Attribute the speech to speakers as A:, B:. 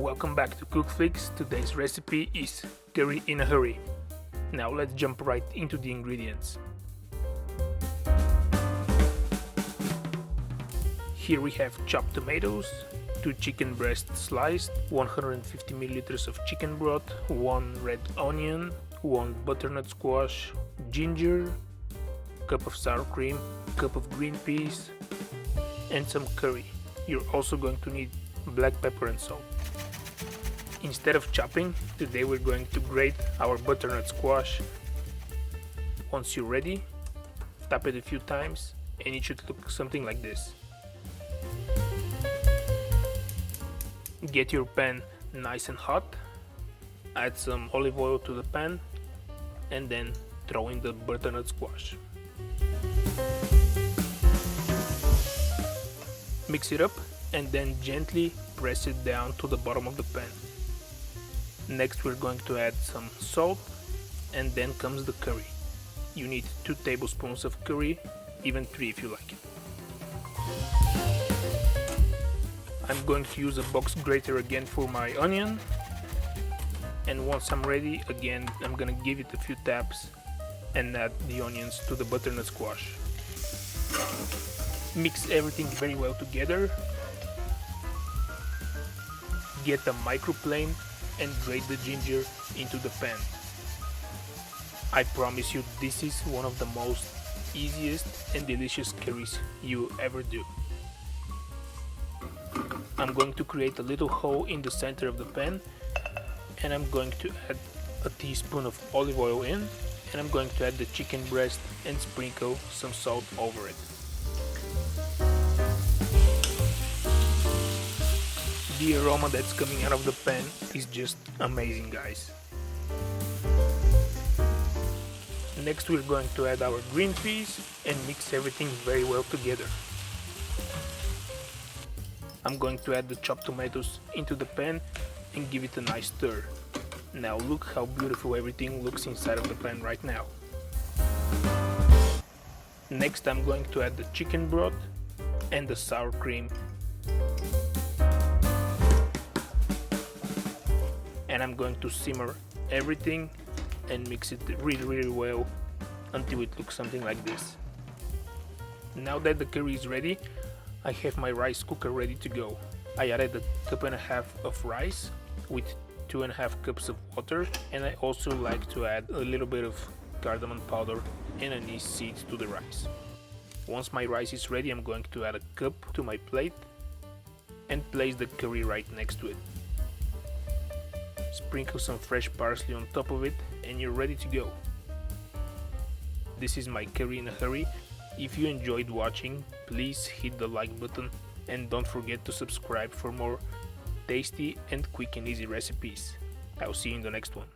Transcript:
A: Welcome back to Cookflix. Today's recipe is curry in a hurry. Now let's jump right into the ingredients. Here we have chopped tomatoes, 2 chicken breasts sliced, 150 milliliters of chicken broth, 1 red onion, 1 butternut squash, ginger, cup of sour cream, cup of green peas, and some curry. You're also going to need black pepper and salt. Instead of chopping, today we're going to grate our butternut squash. Once you're ready, tap it a few times and it should look something like this. Get your pan nice and hot, add some olive oil to the pan and then throw in the butternut squash. Mix it up and then gently press it down to the bottom of the pan. Next we're going to add some salt and then comes the curry. You need 2 tablespoons of curry, even 3 if you like it. I'm going to use a box grater again for my onion, and once I'm ready, again I'm gonna give it a few taps and add the onions to the butternut squash. Mix everything very well together. Get a microplane and grate the ginger into the pan. I promise you this is one of the most easiest and delicious curries you ever do. I'm going to create a little hole in the center of the pan and I'm going to add a teaspoon of olive oil in, and I'm going to add the chicken breast and sprinkle some salt over it. The aroma that's coming out of the pan is just amazing, guys. Next we're going to add our green peas and mix everything very well together. I'm going to add the chopped tomatoes into the pan and give it a nice stir. Now look how beautiful everything looks inside of the pan right now. Next I'm going to add the chicken broth and the sour cream. And I'm going to simmer everything and mix it really well until it looks something like this. Now that the curry is ready, I have my rice cooker ready to go. I added a cup and a half of rice with 2.5 cups of water, and I also like to add a little bit of cardamom powder and anise seeds to the rice. Once my rice is ready, I'm going to add a cup to my plate and place the curry right next to it. Sprinkle some fresh parsley on top of it and you're ready to go. This is my curry in a hurry. If you enjoyed watching, please hit the like button and don't forget to subscribe for more tasty and quick and easy recipes. I'll see you in the next one.